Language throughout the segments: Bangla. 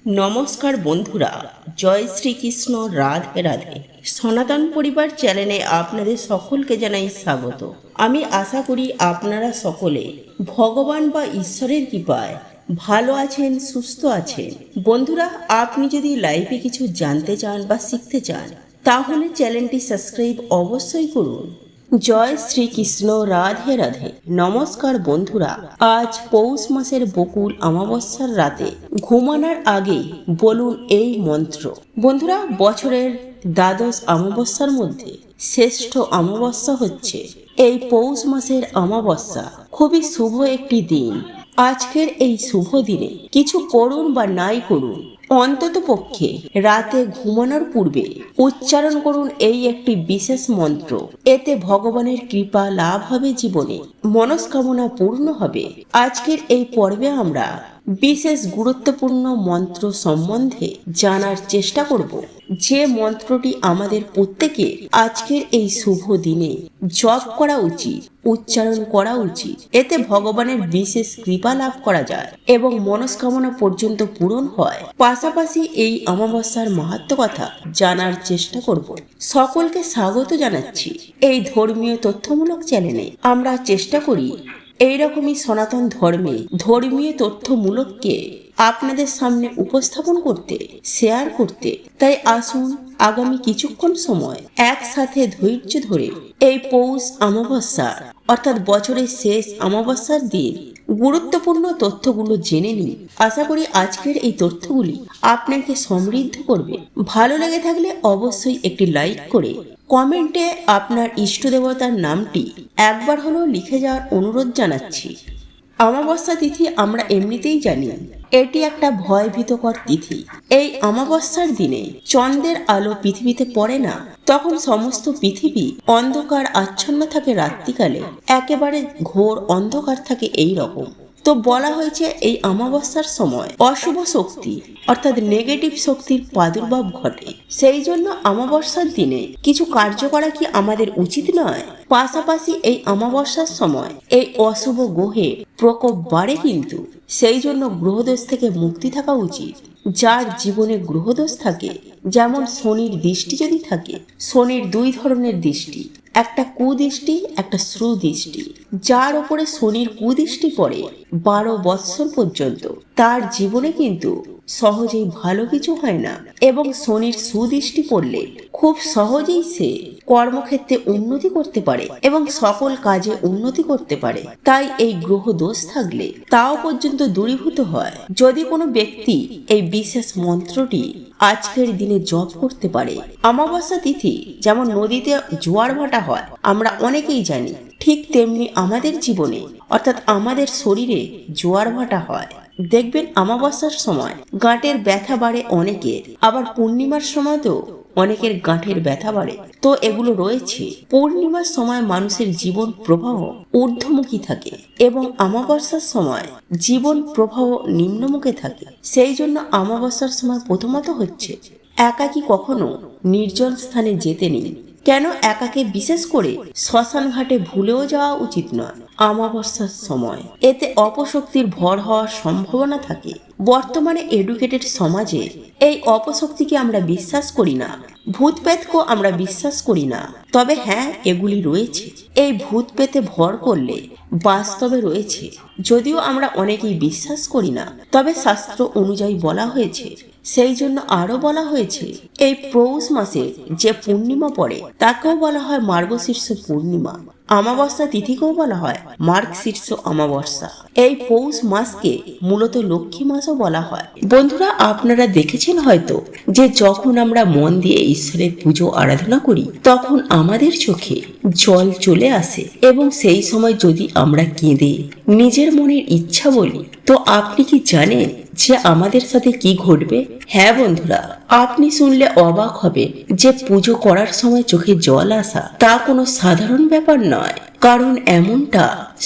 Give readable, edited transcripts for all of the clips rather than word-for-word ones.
নমস্কার বন্ধুরা, জয় শ্রীকৃষ্ণ, রাধে রাধে। সনাতন পরিবার চ্যানেলে আপনাদের সকলকে জানাই স্বাগত। আমি আশা করি আপনারা সকলে ভগবান বা ঈশ্বরের কৃপায় ভালো আছেন, সুস্থ আছেন। বন্ধুরা, আপনি যদি লাইফে কিছু জানতে চান বা শিখতে চান তাহলে চ্যানেলটি সাবস্ক্রাইব অবশ্যই করুন। জয় শ্রীকৃষ্ণ, রাধে রাধে। নমস্কার বন্ধুরা, আজ পৌষ মাসের বকুল অমাবস্যার রাতে ঘুমানোর আগে বলুন এই মন্ত্র। বন্ধুরা, বছরের দ্বাদশ অমাবস্যার মধ্যে শ্রেষ্ঠ অমাবস্যা হচ্ছে এই পৌষ মাসের অমাবস্যা। খুবই শুভ একটি দিন। আজকের এই শুভ দিনে কিছু করুন বা নাই করুন, অন্তত পক্ষে রাতে ঘুমানোর পূর্বে উচ্চারণ করুন এই একটি বিশেষ মন্ত্র। এতে ভগবানের কৃপা লাভ হবে, জীবনে মনস্কামনা পূর্ণ হবে। আজকের এই পর্বে আমরা বিশেষ গুরুত্বপূর্ণ মন্ত্র সম্বন্ধে জানার চেষ্টা করব, যে মন্ত্রটি আমাদের প্রত্যেকে আজকের এই শুভ দিনে জপ করা উচিত, উচ্চারণ করা উচিত। এতে ভগবানের বিশেষ কৃপা লাভ করা যায় এবং মনস্কামনা পর্যন্ত পূরণ হয়। পাশাপাশি এই অমাবস্যার মাহাত্ম্য কথা জানার চেষ্টা করব। সকলকে স্বাগত জানাচ্ছি এই ধর্মীয় তথ্যমূলক চ্যানেলে। আমরা চেষ্টা করি এইরকমই সনাতন ধর্মে ধর্মীয় তথ্যমূলককে আপনাদের সামনে উপস্থাপন করতে, শেয়ার করতে। তাই আসুন আগামী কিছুক্ষণ সময় একসাথে ধৈর্য ধরে এই পৌষ অমাবস্যা অর্থাৎ বছরের শেষ অমাবস্যার দিন গুরুত্বপূর্ণ তথ্যগুলো জেনে নিই। আশা করি আজকের এই তথ্যগুলি আপনাকে সমৃদ্ধ করবে। ভালো লেগে থাকলে অবশ্যই একটি লাইক করে কমেন্টে আপনার ইষ্ট দেবতার নামটি একবার হলেও লিখে যাওয়ার অনুরোধ জানাচ্ছি। অমাবস্যা তিথি আমরা এমনিতেই জানি এটি একটা ভয়ভীতকর তিথি। এই অমাবস্যার দিনে চন্দ্রের আলো পৃথিবীতে পড়ে না, তখন সমস্ত পৃথিবী অন্ধকার আচ্ছন্ন থাকে। রাত্রিকালে একেবারে ঘোর অন্ধকার থাকে। এই রকম তো বলা হয়েছে এই অমাবস্যার সময় অশুভ শক্তি অর্থাৎ নেগেটিভ শক্তির প্রাদুর্ভাব ঘটে। সেই জন্য অমাবস্যার দিনে কিছু কার্য করা কি আমাদের উচিত নয়? পাশাপাশি এই অমাবস্যার সময় এই অশুভ গ্রহে প্রকোপ বাড়ে, কিন্তু সেই জন্য গ্রহদোষ থেকে মুক্তি থাকা উচিত। যার জীবনে গ্রহদোষ থাকে, যেমন শনির দৃষ্টি যদি থাকে, শনির দুই ধরনের দৃষ্টি, একটা কুদৃষ্টি, একটা শ্রুদৃষ্টি। যার উপরে শনির কুদৃষ্টি পড়ে 12 বৎসর পর্যন্ত তার জীবনে কিন্তু সহজেই ভালো কিছু হয় না, এবং শনির সুদৃষ্টি পড়লে খুব সহজেই সে কর্মক্ষেত্রে উন্নতি করতে পারে এবং সকল কাজে উন্নতি করতে পারে। তাই এই গ্রহ দোষ থাকলে তাও পর্যন্ত দূরীভূত হয় যদি কোনো ব্যক্তি এই বিশেষ মন্ত্রটি আজকের দিনে জপ করতে পারে। অমাবস্যা তিথি যেমন নদীতে জোয়ার ভাটা হয় আমরা অনেকেই জানি, ঠিক তেমনি আমাদের জীবনে অর্থাৎ আমাদের শরীরে জোয়ার ভাটা হয়। দেখবেন অমাবস্যার সময় গাঁটের ব্যথা বাড়ে অনেকের, আবার পূর্ণিমার সময়তেও অনেকের গাঁটের ব্যথা বাড়ে। তো এগুলো রয়েছে। পূর্ণিমার সময় মানুষের জীবন প্রবাহ ঊর্ধ্বমুখী থাকে এবং অমাবস্যার সময় জীবন প্রবাহ নিম্নমুখে থাকে। সেই জন্য অমাবস্যার সময় প্রথমত হচ্ছে একাকী কখনো নির্জন স্থানে যেতে নেই। কেন একাকে বিশেষ করে শ্মশান ঘাটে ভুলেও যাওয়া উচিত নয় অমাবস্যার সময়। এতে অপশক্তির ভর হওয়ার সম্ভাবনা থাকে। বর্তমানে এডুকেটেড সমাজে এই অপশক্তিকে আমরা বিশ্বাস করি না, ভূত প্রেতকেও আমরা বিশ্বাস করি না। তবে হ্যাঁ, এগুলি রয়েছে। এই ভূত পেতে ভর করলে বাস্তবে রয়েছে, যদিও আমরা অনেকেই বিশ্বাস করি না। তবে শাস্ত্র অনুযায়ী বলা হয়েছে, সেই জন্য আরো বলা হয়েছে এই পৌষ মাসে যে পূর্ণিমা পড়ে তাকেও বলা হয় মার্গশীর্ষ পূর্ণিমা। অমাবস্যা তিথিকেও বলা হয় মার্গশীর্ষ অমাবস্যা। এই পৌষ মাসকে মূলত লক্ষ্মী মাসও বলা হয়। বন্ধুরা, আপনারা দেখেছেন হয়তো যে যখন আমরা মন দিয়ে ঈশ্বরের পুজো আরাধনা করি তখন আমাদের চোখে জল চলে আসে, এবং সেই সময় যদি আমরা কেঁদে নিজের মনের ইচ্ছা বলি, তো আপনি কি জানেন যে আমাদের সাথে কি ঘটবে? হ্যাঁ বন্ধুরা, আপনি শুনলে অবাক হবে যে পুজো করার সময় চোখে জল আসা তা কোনো সাধারণ ব্যাপার নয়, কারণ এমনটা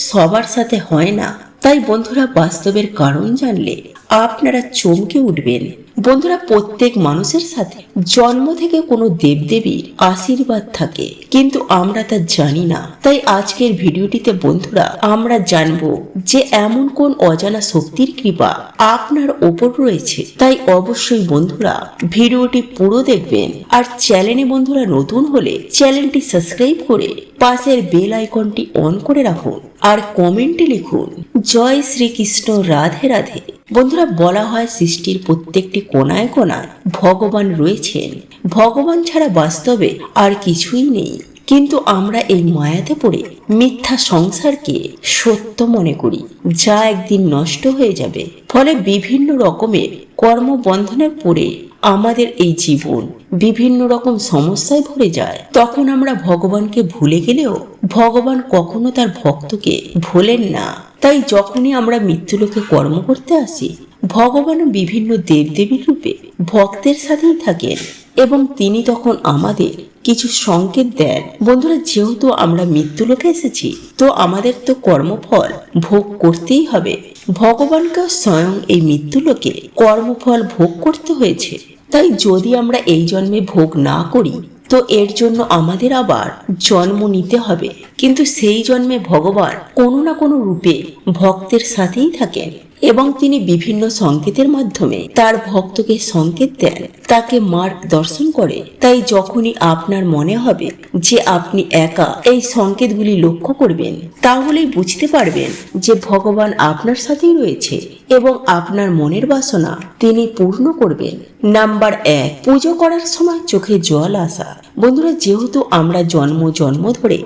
সবার সাথে হয় না। তাই বন্ধুরা, বাস্তবের কারণ জানলে আপনারা চমকে উঠবেন। বন্ধুরা, প্রত্যেক মানুষের সাথে জন্ম থেকে কোনো দেবদেবীর আশীর্বাদ থাকে, কিন্তু আমরা তা জানি না। তাই আজকের ভিডিওটিতে বন্ধুরা আমরা জানবো যে এমন কোন অজানা শক্তির কৃপা আপনার ওপর রয়েছে। তাই অবশ্যই বন্ধুরা ভিডিওটি পুরো দেখবেন। আর চ্যানেলে বন্ধুরা নতুন হলে চ্যানেলটি সাবস্ক্রাইব করে পাশের বেল আইকনটি অন করে রাখুন আর কমেন্টে লিখুন জয় শ্রীকৃষ্ণ, রাধে রাধে। বন্ধুরা, বলা হয় সৃষ্টির প্রত্যেকটি কোণায় কোণায় ভগবান রয়েছেন। ভগবান ছাড়া বাস্তবে আর কিছুই নেই, কিন্তু আমরা এই মায়াতে পড়ে মিথ্যা সংসারকে সত্য মনে করি, যা একদিন নষ্ট হয়ে যাবে। ফলে বিভিন্ন রকমের কর্মবন্ধনে পড়ে আমাদের এই জীবন বিভিন্ন রকম সমস্যায় ভরে যায়। তখন আমরা ভগবানকে ভুলে গেলেও ভগবান কখনো তার ভক্তকে ভোলেন না। তাই যখনই আমরা মৃত্যুলোকে কর্ম করতে আসি, ভগবানও বিভিন্ন দেবদেবীর রূপে ভক্তের সাথেই থাকেন এবং তিনি তখন আমাদের কিছু সংকেত দেন। বন্ধুরা, যেহেতু আমরা মৃত্যুলোকে এসেছি, তো আমাদের তো কর্মফল ভোগ করতেই হবে। ভগবানকে স্বয়ং এই মৃত্যুলোকে কর্মফল ভোগ করতে হয়েছে। তাই যদি আমরা এই জন্মে ভোগ না করি, তো এর জন্য আমাদের আবার জন্ম নিতে হবে। কিন্তু সেই জন্মে ভগবান কোনো না কোনো রূপে ভক্তের সাথেই থাকেন এবং তিনি বিভিন্ন সংকেতের মাধ্যমে তার ভক্তকে সংকেত দেন, তাকে মার্গদর্শন করে। তাই যখনই আপনার মনে হবে যে আপনি একা এই সংকেতগুলি লক্ষ্য করবেন, তাহলেই বুঝতে পারবেন যে ভগবান আপনার সাথেই রয়েছে এবং আপনার মনের বাসনা তিনি পূর্ণ করবেন। নাম্বার 1, পুজো করার সময় চোখে জল আসা। বন্ধুরা, যেহেতু আমরা জন্ম জন্ম ধরে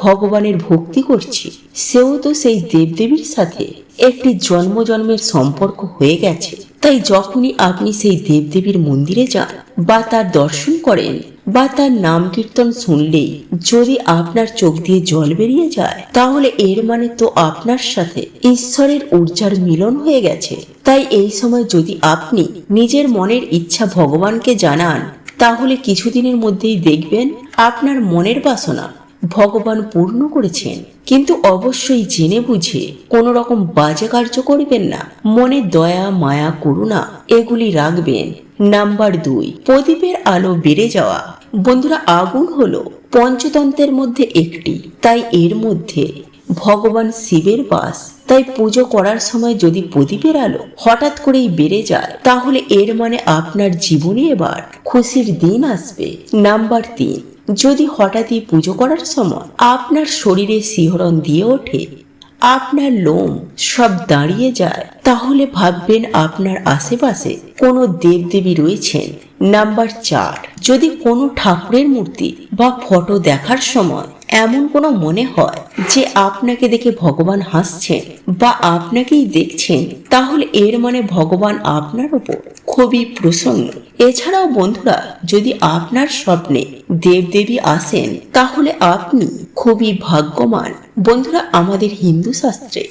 ভগবানের ভক্তি করছি, সেও তো সেই দেবদেবীর সাথে একটি জন্ম জন্মের সম্পর্ক হয়ে গেছে। তাই যখনই আপনি সেই দেবদেবীর মন্দিরে যান বা তার দর্শন করেন বা তার নাম কীর্তন শুনলেই যদি আপনার চোখ দিয়ে জল বেরিয়ে যায়, তাহলে এর মানে তো আপনার সাথে ঈশ্বরের ঊর্জার মিলন হয়ে গেছে। তাই এই সময় যদি আপনি নিজের মনের ইচ্ছা ভগবানকে জানান, তাহলে কিছুদিনের মধ্যেই দেখবেন আপনার মনের বাসনা ভগবান পূর্ণ করেছেন। কিন্তু অবশ্যই জেনে বুঝে কোনো রকম বাজে কার্য করবেন না। মনে দয়া, মায়া, করুণা এগুলি রাখবেন। নাম্বার 2, প্রদীপের আলো বেড়ে যাওয়া। বন্ধুরা, আগুন হলো পঞ্চতন্ত্রের মধ্যে একটি, তাই এর মধ্যে ভগবান শিবের বাস। তাই পুজো করার সময় যদি প্রদীপের আলো হঠাৎ করেই বেড়ে যায়, তাহলে এর মানে আপনার জীবনে এবার খুশির দিন আসবে। নাম্বার 3, যদি হঠাৎই পুজো করার সময় আপনার শরীরে শিহরণ দিয়ে ওঠে, আপনার লোম সব দাঁড়িয়ে যায়, তাহলে ভাববেন আপনার আশেপাশে কোনো দেবদেবী রয়েছেন। নাম্বার 4, যদি কোনো ঠাকুরের মূর্তি বা ফটো দেখার সময় এমন কোনো মনে হয় যে আপনাকে দেখে ভগবান হাসছেন বা আপনাকেই দেখছেন, তাহলে এর মানে ভগবান আপনার উপর খুবই প্রসন্ন। এছাড়াও বন্ধুরা, যদি আপনার স্বপ্নে দেবদেবী আসেন, তাহলে আপনি খুবই ভাগ্যবান। বন্ধুরা, আমাদের হিন্দু শাস্ত্রে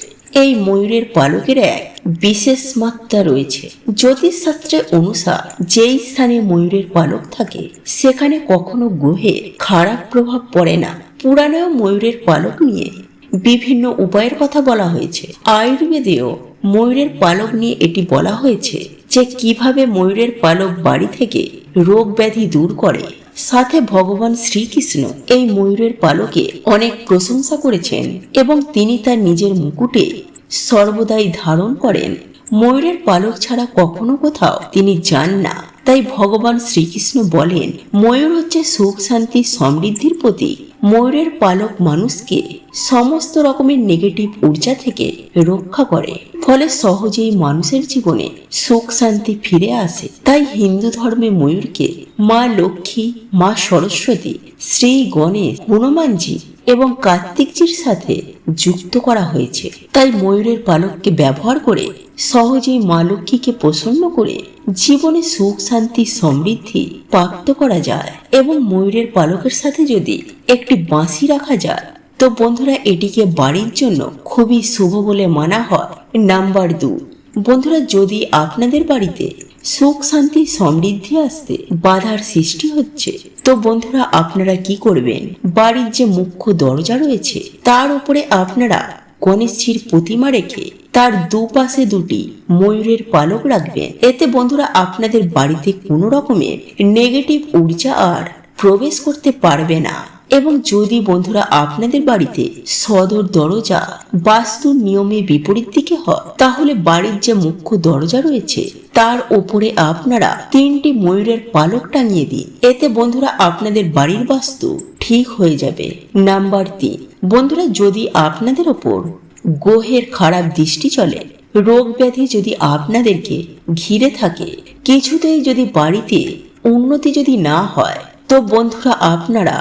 এই ময়ূরের পালকের এক বিশেষ মাত্রা রয়েছে। জ্যোতিষ শাস্ত্রে অনুসার যেই স্থানে ময়ূরের পালক থাকে, সেখানে কখনো গ্রহের খারাপ প্রভাব পড়ে না। পুরাণেও ময়ূরের পালক নিয়ে বিভিন্ন উপায়ের কথা বলা হয়েছে। আয়ুর্বেদেও ময়ূরের পালক নিয়ে এটি বলা হয়েছে যে কিভাবে ময়ূরের পালক বাড়ি থেকে রোগ ব্যাধি দূর করে। সাথে ভগবান শ্রীকৃষ্ণ এই ময়ূরের পালকে অনেক প্রশংসা করেছেন এবং তিনি তার নিজের মুকুটে সর্বদাই ধারণ করেন। ময়ূরের পালক ছাড়া কখনো কোথাও তিনি যান না। তাই ভগবান শ্রীকৃষ্ণ বলেন, ময়ূর হচ্ছে সুখ, শান্তি, সমৃদ্ধির প্রতীক। ময়ূরের পালক মানুষকে সমস্ত রকমের নেগেটিভ ঊর্জা থেকে রক্ষা করে, ফলে সহজেই মানুষের জীবনে সুখ শান্তি ফিরে আসে। তাই হিন্দু ধর্মে ময়ূরকে মা লক্ষ্মী, মা সরস্বতী, শ্রী গণেশ, হনুমানজি এবং কার্তিকজির সাথে যুক্ত করা হয়েছে। তাই ময়ূরের পালককে ব্যবহার করে সহজেই মা লক্ষ্মীকে প্রসন্ন করে জীবনে সুখ, শান্তি, সমৃদ্ধি প্রাপ্ত করা যায়। এবং ময়ূরের পালকের সাথে যদি একটি বাঁশি রাখা যায়, তো বন্ধুরা এটিকে বাড়ির জন্য খুবই শুভ বলে মানা হয়। নাম্বার 2, বন্ধুরা, যদি আপনাদের বাড়িতে সুখ, শান্তি, সমৃদ্ধি আসতে বাধার সৃষ্টি হচ্ছে, তো বন্ধুরা আপনারা কি করবেন? বাড়ির যে মুখ্য দরজা রয়েছে তার উপরে আপনারা গণেশজির প্রতিমা রেখে তার দুপাশে দুটি ময়ূরের পালক রাখবেন। এতে বন্ধুরা আপনাদের বাড়িতে কোনো রকমের নেগেটিভ ঊর্জা আর প্রবেশ করতে পারবে না। এবং যদি বন্ধুরা আপনাদের বাড়িতে সদর দরজা বাস্তুর নিয়মে বিপরীত দিকে হয়, তাহলে বাড়ির যে মুখ্য দরজা রয়েছে তার উপরে আপনারা 3টি ময়ূরের পালক টাঙিয়ে দিন। এতে বন্ধুরা আপনাদের বাড়ির বাস্তু ঠিক হয়ে যাবে। নাম্বার 3, বন্ধুরা যদি আপনাদের ওপর গ্রহের খারাপ দৃষ্টি চলে, রোগ ব্যাধি যদি আপনাদেরকে ঘিরে থাকে, কিছুতেই যদি বাড়িতে উন্নতি যদি না হয়, তো বন্ধুরা আপনারা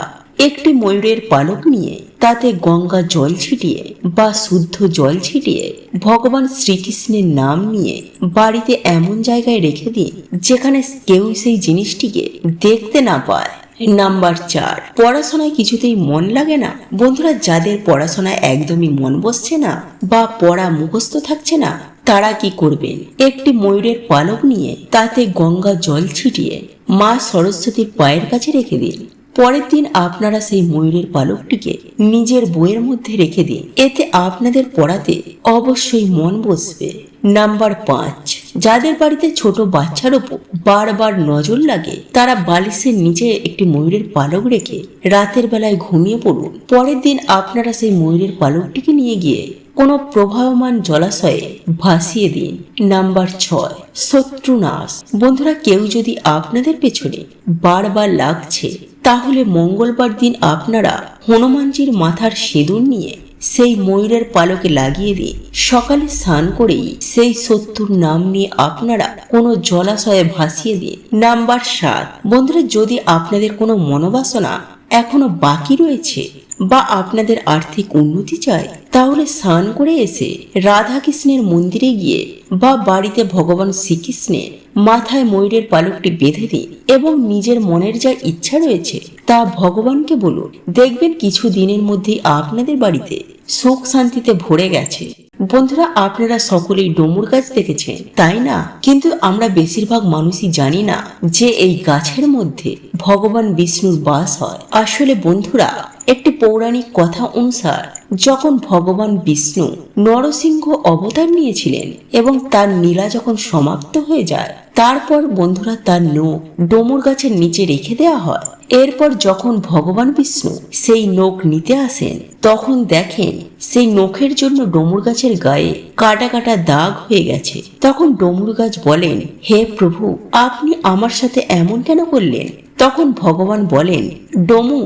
একটি ময়ূরের পালক নিয়ে তাতে গঙ্গা জল ছিটিয়ে বা শুদ্ধ জল ছিটিয়ে ভগবান শ্রীকৃষ্ণের নাম নিয়ে বাড়িতে এমন জায়গায় রেখে দিন যেখানে কেউ সেই জিনিসটিকে দেখতে না পায়। নাম্বার 4, পড়াশোনায় কিছুতেই মন লাগে না। বন্ধুরা যাদের পড়াশোনায় একদমই মন বসছে না বা পড়া মুখস্থ থাকছে না, তারা কি করবেন, একটি ময়ূরের পালক নিয়ে তাতে গঙ্গা জল ছিটিয়ে মা সরস্বতীর পায়ের কাছে রেখে দিন। পরের দিন আপনারা সেই ময়ূরের পালকটিকে নিজের বইয়ের মধ্যে রেখে দিন। এতে আপনাদের পড়াতে অবশ্যই মন বসবে। নাম্বার 5, যাদের বাড়িতে ছোট বাচ্চার উপর বারবার নজর লাগে, তারা বালিশের নিচে একটি ময়ূরের পালক রেখে রাতের বেলায় ঘুমিয়ে পড়ুন। পরের দিন আপনারা সেই ময়ূরের পালকটিকে নিয়ে গিয়ে কোনো প্রবাহমান জলাশয়ে ভাসিয়ে দিন। নাম্বার 6, শত্রুনাশ। বন্ধুরা কেউ যদি আপনাদের পেছনে বারবার লাগছে, তাহলে মঙ্গলবার দিন আপনারা হনুমানজির মাথার সিঁদুর নিয়ে সেই ময়ূরের পালকে লাগিয়ে দিয়ে সকালে স্নান করেই সেই শত্রুর নাম নিয়ে আপনারা কোনো জলাশয়ে ভাসিয়ে দিন। নাম্বার 7, বন্ধুরা যদি আপনাদের কোনো মনোবাসনা এখনো বাকি রয়েছে বা আপনাদের আর্থিক উন্নতি চাই, তাহলে স্নান করে এসে রাধা কৃষ্ণের মন্দিরে গিয়ে বা বাড়িতে ভগবান শ্রীকৃষ্ণের মাথায় ময়ূরের পালকটি বেঁধে দিন এবং নিজের মনের যা ইচ্ছা রয়েছে তা ভগবানকে বলুন। দেখবেন কিছু দিনের মধ্যেই আপনাদের বাড়িতে সুখ শান্তিতে ভরে গেছে। বন্ধুরা আপনারা সকলেই ডমুর গাছ দেখেছেন, তাই না? কিন্তু আমরা বেশিরভাগ মানুষই জানি না যে এই গাছের মধ্যে ভগবান বিষ্ণুর বাস হয়। আসলে বন্ধুরা একটি পৌরাণিক কথা অনুসার যখন ভগবান বিষ্ণু নরসিংহ অবতার নিয়েছিলেন এবং তার লীলা যখন সমাপ্ত হয়ে যায়, তারপর বন্ধুরা তার নখ ডমুর গাছের নিচে রেখে দেওয়া হয়। এরপর যখন ভগবান বিষ্ণু সেই নখ নিতে আসেন, তখন দেখেন সেই নখের জন্য ডমুর গাছের গায়ে কাটা কাটা দাগ হয়ে গেছে। তখন ডমুর গাছ বলেন, হে প্রভু, আপনি আমার সাথে এমন কেন করলেন? তখন ভগবান বলেন, ডমু,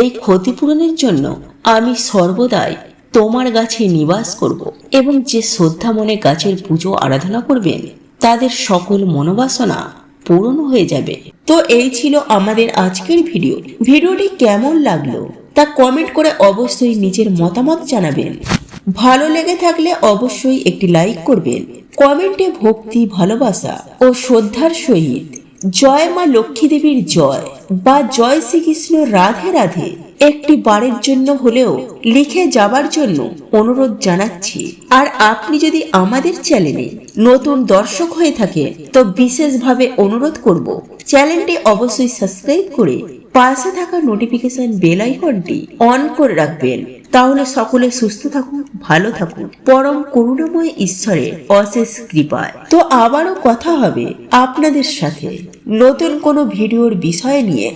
এই ক্ষতিপূরণের জন্য আমি সর্বদাই তোমার গাছে নিবাস করব এবং যে শ্রদ্ধা মনে গাছের পুজো আরাধনা করবেন তাদের সকল মনোবাসনা পূরণ হয়ে যাবে। তো এই ছিল আমাদের আজকের ভিডিও। ভিডিওটি কেমন লাগলো তা কমেন্ট করে অবশ্যই নিজের মতামত জানাবেন। ভালো লেগে থাকলে অবশ্যই একটি লাইক করবেন। কমেন্টে ভক্তি, ভালোবাসা ও শ্রদ্ধার সহিত জয় মা লক্ষ্মী দেবীর জয় বা জয় শ্রীকৃষ্ণ রাধে রাধে একটি বারের জন্য হলেও লিখে যাবার জন্য অনুরোধ জানাচ্ছি। আর আপনি যদি আমাদের চ্যানেলে নতুন দর্শক হয়ে থাকে, তো বিশেষভাবে অনুরোধ করব চ্যানেলটি অবশ্যই সাবস্ক্রাইব করে পাশে থাকা নোটিফিকেশন বেল আইকনটি অন করে রাখবেন। তাহলে সকলে সুস্থ থাকুন, ভালো থাকুন, পরম করুণাময় ঈশ্বরের অশেষ কৃপায়। তো আবারও কথা হবে আপনাদের সাথে নতুন কোনো ভিডিওর বিষয় নিয়ে।